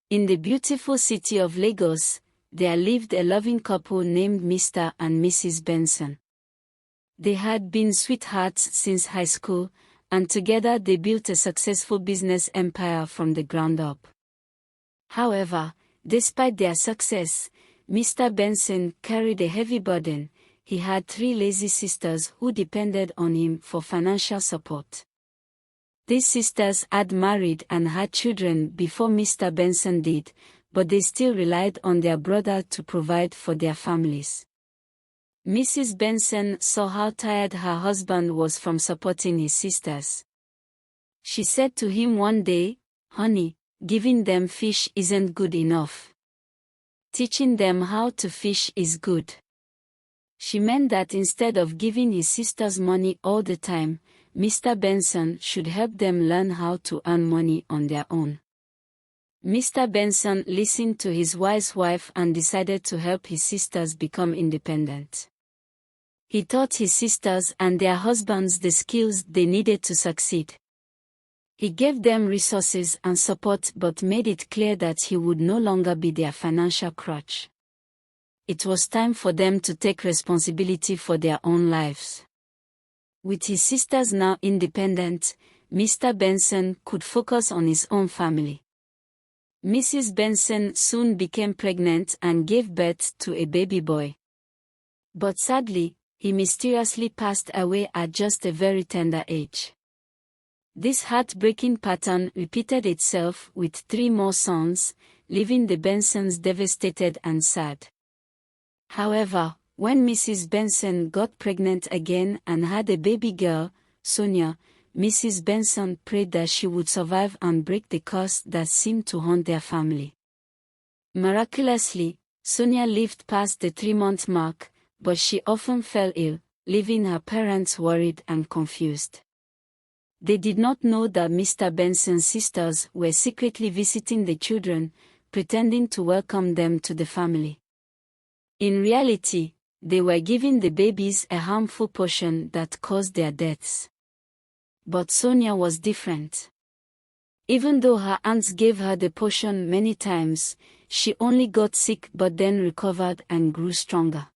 In the beautiful city of Lagos, there lived a loving couple named Mr. and Mrs. Benson. They had been sweethearts since high school, and together they built a successful business empire from the ground up. However, despite their success, Mr. Benson carried a heavy burden. He had 3 lazy sisters who depended on him for financial support. These sisters had married and had children before Mr. Benson did, but they still relied on their brother to provide for their families. Mrs. Benson saw how tired her husband was from supporting his sisters. She said to him one day, "Honey, giving them fish isn't good enough. Teaching them how to fish is good." She meant that instead of giving his sisters money all the time, Mr. Benson should help them learn how to earn money on their own. Mr. Benson listened to his wise wife and decided to help his sisters become independent. He taught his sisters and their husbands the skills they needed to succeed. He gave them resources and support but made it clear that he would no longer be their financial crutch. It was time for them to take responsibility for their own lives. With his sisters now independent, Mr. Benson could focus on his own family. Mrs. Benson soon became pregnant and gave birth to a baby boy. But sadly, he mysteriously passed away at just a very tender age. This heartbreaking pattern repeated itself with 3 more sons, leaving the Bensons devastated and sad. However, when Mrs. Benson got pregnant again and had a baby girl, Sonia, Mrs. Benson prayed that she would survive and break the curse that seemed to haunt their family. Miraculously, Sonia lived past the 3-month mark, but she often fell ill, leaving her parents worried and confused. They did not know that Mr. Benson's sisters were secretly visiting the children, pretending to welcome them to the family. In reality, they were giving the babies a harmful potion that caused their deaths. But Sonia was different. Even though her aunts gave her the potion many times, she only got sick but then recovered and grew stronger.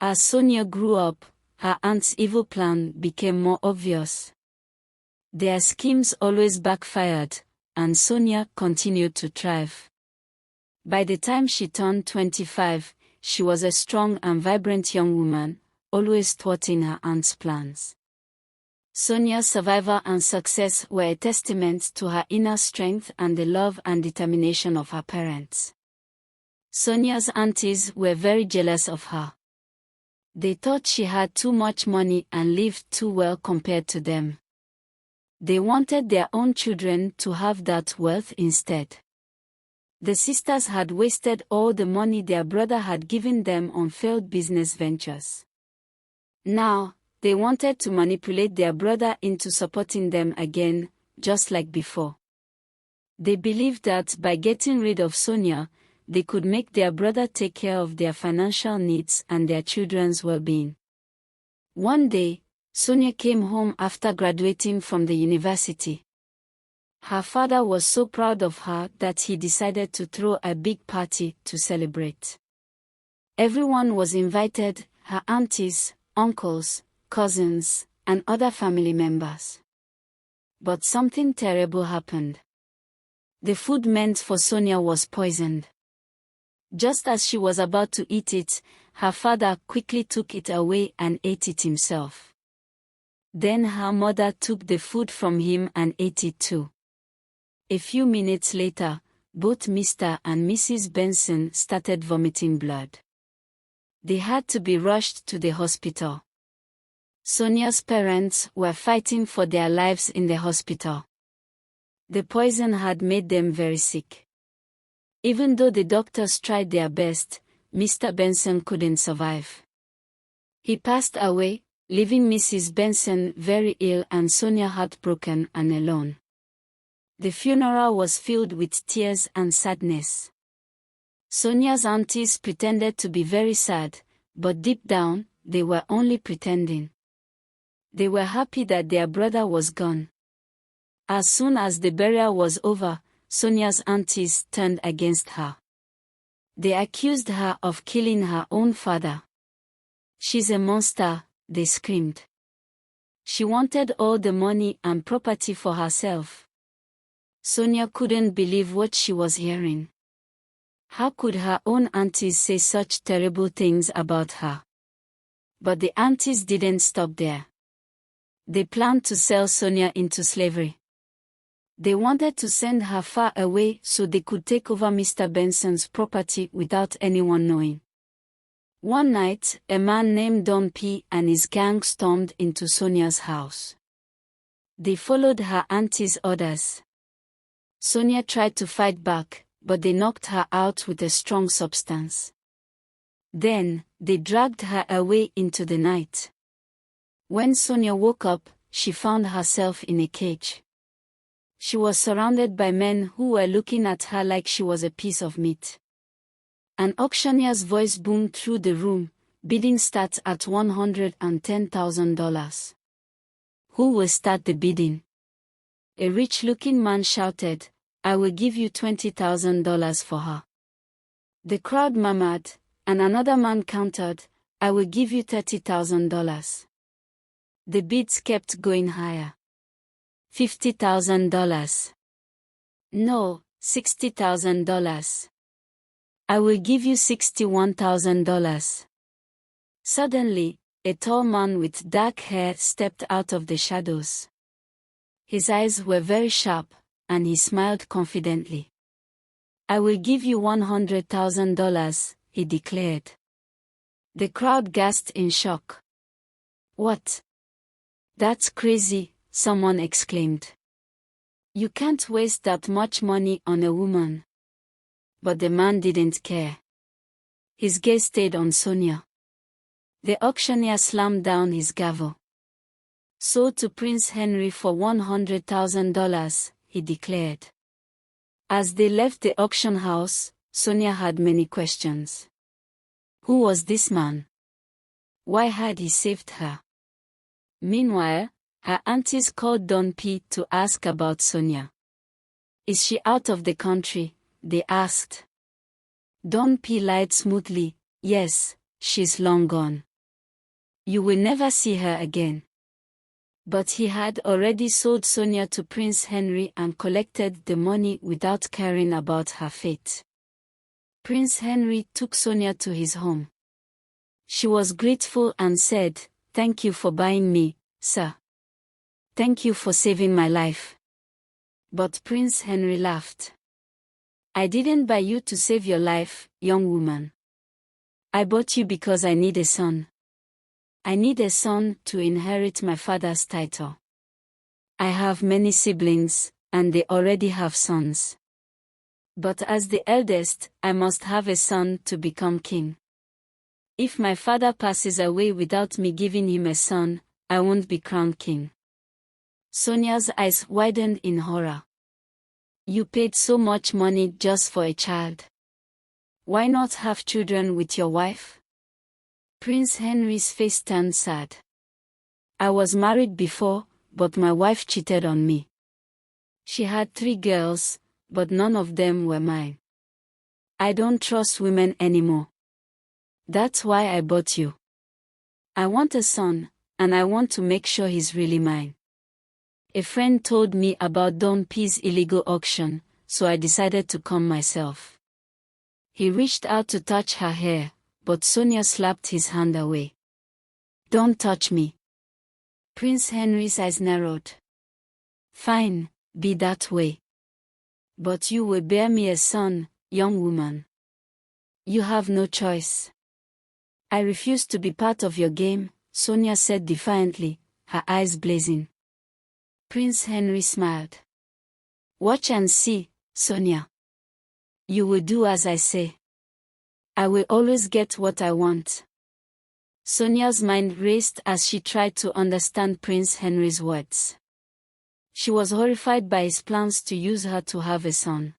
As Sonia grew up, her aunt's evil plan became more obvious. Their schemes always backfired, and Sonia continued to thrive. By the time she turned 25, she was a strong and vibrant young woman, always thwarting her aunt's plans. Sonia's survival and success were a testament to her inner strength and the love and determination of her parents. Sonia's aunties were very jealous of her. They thought she had too much money and lived too well compared to them. They wanted their own children to have that wealth instead. The sisters had wasted all the money their brother had given them on failed business ventures. Now, they wanted to manipulate their brother into supporting them again, just like before. They believed that by getting rid of Sonia, they could make their brother take care of their financial needs and their children's well-being. One day, Sonia came home after graduating from the university. Her father was so proud of her that he decided to throw a big party to celebrate. Everyone was invited, her aunties, uncles, cousins, and other family members. But something terrible happened. The food meant for Sonia was poisoned. Just as she was about to eat it, her father quickly took it away and ate it himself. Then her mother took the food from him and ate it too. A few minutes later, both Mr. and Mrs. Benson started vomiting blood. They had to be rushed to the hospital. Sonia's parents were fighting for their lives in the hospital. The poison had made them very sick. Even though the doctors tried their best, Mr. Benson couldn't survive. He passed away, leaving Mrs. Benson very ill and Sonia heartbroken and alone. The funeral was filled with tears and sadness. Sonia's aunties pretended to be very sad, but deep down, they were only pretending. They were happy that their brother was gone. As soon as the burial was over, Sonia's aunties turned against her. They accused her of killing her own father. "She's a monster," they screamed. She wanted all the money and property for herself. Sonia couldn't believe what she was hearing. How could her own aunties say such terrible things about her? But the aunties didn't stop there. They planned to sell Sonia into slavery. They wanted to send her far away so they could take over Mr. Benson's property without anyone knowing. One night, a man named Don P and his gang stormed into Sonia's house. They followed her auntie's orders. Sonia tried to fight back, but they knocked her out with a strong substance. Then, they dragged her away into the night. When Sonia woke up, she found herself in a cage. She was surrounded by men who were looking at her like she was a piece of meat. An auctioneer's voice boomed through the room, bidding starts at $110,000. Who will start the bidding? A rich-looking man shouted, "I will give you $20,000 for her." The crowd murmured, and another man countered, "I will give you $30,000. The bids kept going higher. $50,000. No, $60,000. I will give you $61,000. Suddenly, a tall man with dark hair stepped out of the shadows. His eyes were very sharp, and he smiled confidently. "I will give you $100,000, he declared. The crowd gasped in shock. "What? That's crazy," someone exclaimed. "You can't waste that much money on a woman." But the man didn't care. His gaze stayed on Sonia. The auctioneer slammed down his gavel. "Sold to Prince Henry for $100,000, he declared. As they left the auction house, Sonia had many questions. Who was this man? Why had he saved her? Meanwhile, her aunties called Don P to ask about Sonia. "Is she out of the country?" they asked. Don P lied smoothly, "Yes, she's long gone. You will never see her again." But he had already sold Sonia to Prince Henry and collected the money without caring about her fate. Prince Henry took Sonia to his home. She was grateful and said, "Thank you for buying me, sir. Thank you for saving my life." But Prince Henry laughed. "I didn't buy you to save your life, young woman. I bought you because I need a son. I need a son to inherit my father's title. I have many siblings, and they already have sons. But as the eldest, I must have a son to become king. If my father passes away without me giving him a son, I won't be crowned king." Sonia's eyes widened in horror. "You paid so much money just for a child. Why not have children with your wife?" Prince Henry's face turned sad. "I was married before, but my wife cheated on me. She had 3 girls, but none of them were mine. I don't trust women anymore. That's why I bought you. I want a son, and I want to make sure he's really mine. A friend told me about Don P's illegal auction, so I decided to come myself." He reached out to touch her hair, but Sonia slapped his hand away. "Don't touch me." Prince Henry's eyes narrowed. "Fine, be that way. But you will bear me a son, young woman. You have no choice." "I refuse to be part of your game," Sonia said defiantly, her eyes blazing. Prince Henry smiled. "Watch and see, Sonia. You will do as I say. I will always get what I want." Sonia's mind raced as she tried to understand Prince Henry's words. She was horrified by his plans to use her to have a son.